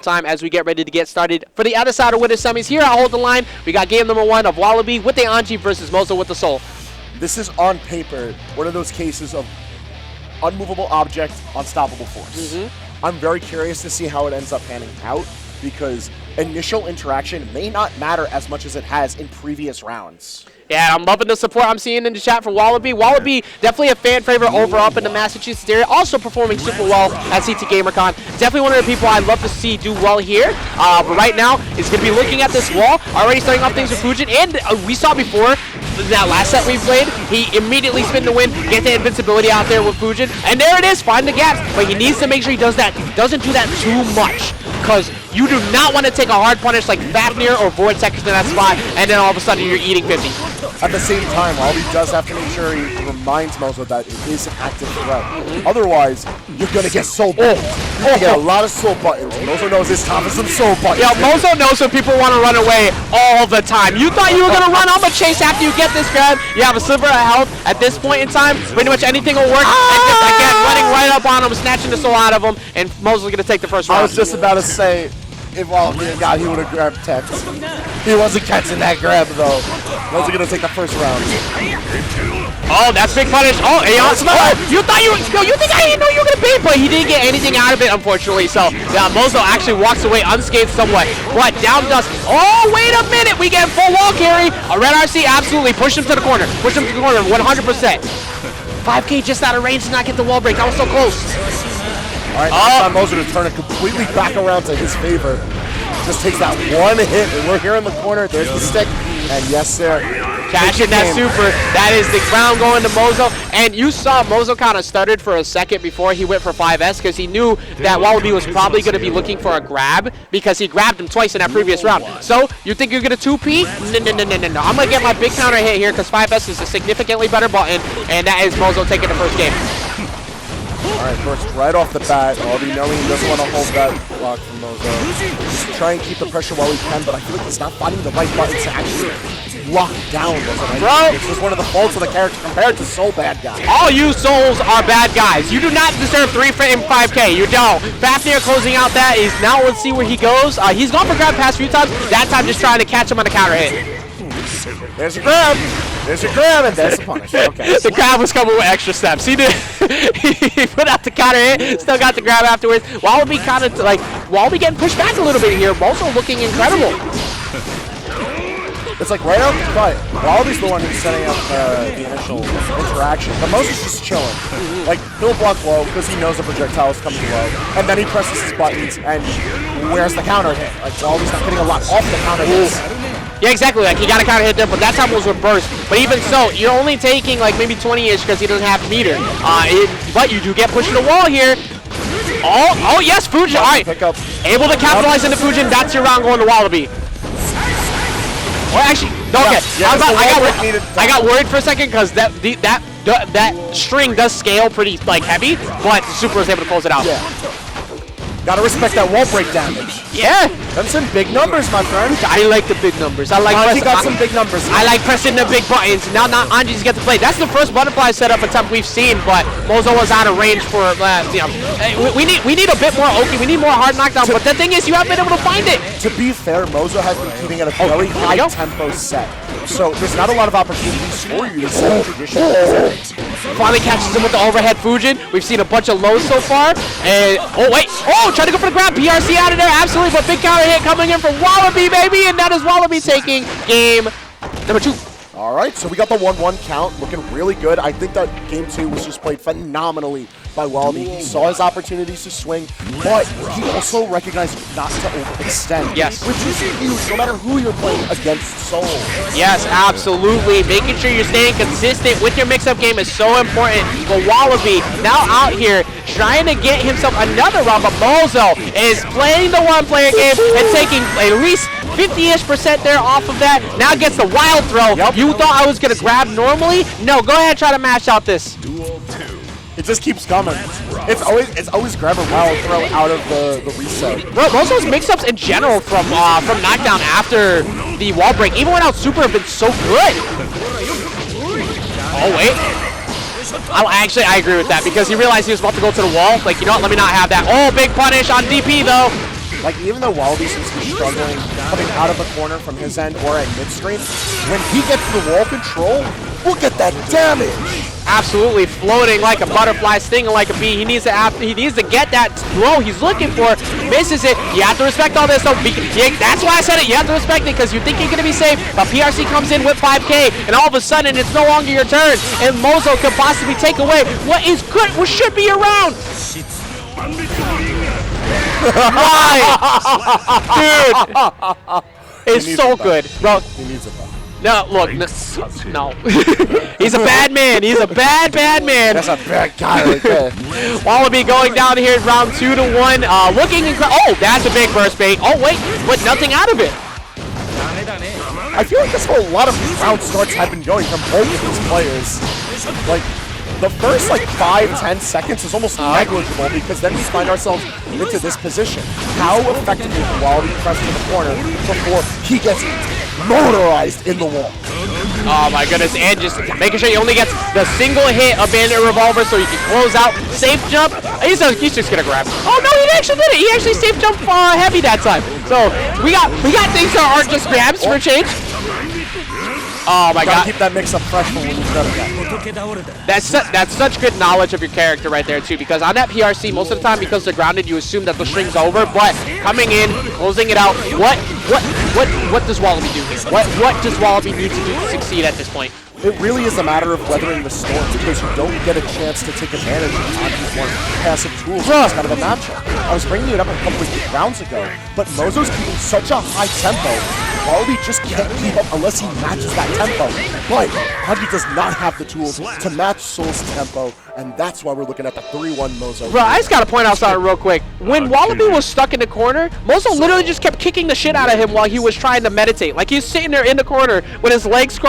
time as we get ready to get started for the other side of winter semis. Here at Hold the Line, we got game number 1 of Wallaby with the Anji versus Mozo with the Soul. This is on paper one of those cases of unmovable object, unstoppable force. I'm very curious to see how it ends up panning out because initial interaction may not matter as much as it has in previous rounds. Yeah, I'm loving the support I'm seeing in the chat for Wallaby. Wallaby, definitely a fan favorite over up in the Massachusetts area. Also performing super well at CT GamerCon. Definitely one of the people I'd love to see do well here. But right now, he's going to be looking at this wall. Already starting off things with Fujin. And we saw before, that last set we played, he immediately spin to win, get the invincibility out there with Fujin. And there it is, find the gaps. But he needs to make sure he does that. Doesn't do that too much. Because you do not want to take a hard punish like Fafnir or Vortex in that spot, and then all of a sudden you're eating 50. At the same time, Wallaby does have to make sure he reminds Mozo that it is an active threat. Otherwise, you're going to get soul buttons. You're going to get a lot of soul buttons. Mozo knows it's time for some soul buttons. Yeah, Mozo knows when people want to run away all the time. You thought you were going to run, I'm going to chase after you get this grab. You have a sliver of health. At this point in time, pretty much anything will work. And just, again, running right up on him, snatching the soul out of him, and Mozo's going to take the first round. I was just about to say, if Wallaby had got, he would have grabbed Tex. He wasn't catching that grab, though. Mozo going to take the first round. Oh, that's big punish. Oh, Aeon Smell. You thought you think I didn't know you were going to beat, but he didn't get anything out of it, unfortunately. So, yeah, Mozo actually walks away unscathed somewhat. But down dust. Oh, wait a minute. We get full wall carry. A red RC, absolutely. Push him to the corner. Push him to the corner, 100%. 5K just out of range to not get the wall break. That was so close. All right, now it's on Mozo to turn it completely back around to his favor. Just takes that one hit, and we're here in the corner. There's the stick, and yes, sir. Cashing that super. That is the ground going to Mozo. And you saw Mozo kind of stuttered for a second before he went for 5S because he knew that Wallaby was probably going to be looking for a grab because he grabbed him twice in that previous round. So, you think you're going to 2P? No. I'm going to get my big counter hit here because 5S is a significantly better button, and that is Mozo taking the first game. All right, first, right off the bat, Wallaby knowing he doesn't want to hold that block from Mozo. Just try and keep the pressure while he can, but I feel like he's not finding the right buttons to actually lock down Mozo. Bro! It's just one of the faults of the character compared to Soul Badguy. All you souls are bad guys. You do not deserve 3 in 5K. You don't. Fafnir closing out that is now, let's see where he goes. He's gone for grab pass a few times. That time just trying to catch him on the counter hit. There's your grab. There's your grab, and there's the punish. Okay. The grab was coming with extra steps. He did. He put out the counter hit, still got the grab afterwards. Wallaby kind of like Wallaby getting pushed back a little bit here. Also looking incredible. It's like right out the cut. Wallaby's the one who's setting up the initial interaction, but Mozo's just chilling. Like he'll block low because he knows the projectile is coming low, and then he presses his buttons. And where's the counter hit? Like Wallaby's not getting a lot off the counter hits. Yeah, exactly. Like he got a counter hit there, but that time was with burst. But even so, you're only taking like maybe 20-ish because he doesn't have meter. But you do get pushed to the wall here. Oh yes, Fujin. All right, able to capitalize into Fujin. That's your round going to Wallaby. Or actually, okay. I got worried for a second because that string does scale pretty like heavy, but the super was able to close it out. Yeah. Gotta respect that wall break damage. Yeah. That's some big numbers, my friend. I like the big numbers. He got some big numbers. I like pressing the big buttons. Now Anji's get to play. That's the first butterfly setup attempt we've seen, but Mozo was out of range for, we need a bit more Oki. We need more hard knockdown, but the thing is, you haven't been able to find it. To be fair, Mozo has been keeping at a very high tempo set. So there's not a lot of opportunities for you to set traditional settings. Finally catches him with the overhead Fujin. We've seen a bunch of lows so far. And, trying to go for the grab. PRC out of there, absolutely, but big counter hit coming in from Wallaby, baby, and that is Wallaby taking game number 2. All right, so we got the 1-1 count, looking really good. I think that game 2 was just played phenomenally by Wallaby. He saw his opportunities to swing, but he also recognized not to overextend. Yes. Which is huge, no matter who you're playing against Soul. Yes, absolutely. Making sure you're staying consistent with your mix-up game is so important. But Wallaby now out here trying to get himself another round, but Mozo is playing the one-player game and taking at least 50-ish% there off of that. Now gets the wild throw. Yep. You thought I was going to grab normally? No, go ahead and try to mash out this. It just keeps coming. It's always grab a wild throw out of the reset. Bro, Mozo's mix-ups in general from knockdown after the wall break, even without super, have been so good. Oh, wait. I agree with that because he realized he was about to go to the wall. Like, you know what? Let me not have that. Oh, big punish on DP, though. Like, even though Wallaby seems to be struggling coming out of the corner from his end or at midstream, when he gets the wall control, look at that damage! Absolutely floating like a butterfly, stinging like a bee. He needs to get that throw he's looking for. Misses it. You have to respect all this though. That's why I said it. You have to respect it because you think you're gonna be safe. But PRC comes in with 5K, and all of a sudden it's no longer your turn. And Mozo could possibly take away what is good, what should be your round. Why? Dude, it's so good, bro. He needs it though. No, look, no. He's a bad man. He's a bad man. That's a bad guy right there. Wallaby going down here in round 2-1. Looking incredible. Oh, that's a big burst bait. Oh, wait, but nothing out of it. I feel like this whole lot of round starts have been going from both of these players. Like, the first, 5-10 seconds is almost negligible because then we find ourselves into this position. How effectively can Wallaby press to the corner before he gets motorized in the wall? Oh my goodness, and just making sure he only gets the single hit of Bandit Revolver so he can close out. Safe jump. He's just gonna grab. Oh no, he actually did it. He actually safe jumped heavy that time. So we got things that aren't just grabs for a change. Oh my god. Keep that mix up fresh for when you've done that. That's such good knowledge of your character right there too, because on that PRC most of the time because they're grounded you assume that the string's over, but coming in, closing it out, what does Wallaby do here? What does Wallaby need to do to succeed at this point? It really is a matter of weathering the storm because you don't get a chance to take advantage of Anji's more passive tools. It's kind of a matchup. I was bringing it up a couple of rounds ago, but Mozo's keeping such a high tempo. Wallaby just can't keep up unless he matches that tempo. But Anji does not have the tools to match Soul's tempo, and that's why we're looking at the 3-1 Mozo. Bro, I just gotta point out something real quick. When Wallaby was stuck in the corner, Mozo literally just kept kicking the shit out of him while he was trying to meditate. Like he was sitting there in the corner with his legs crossed.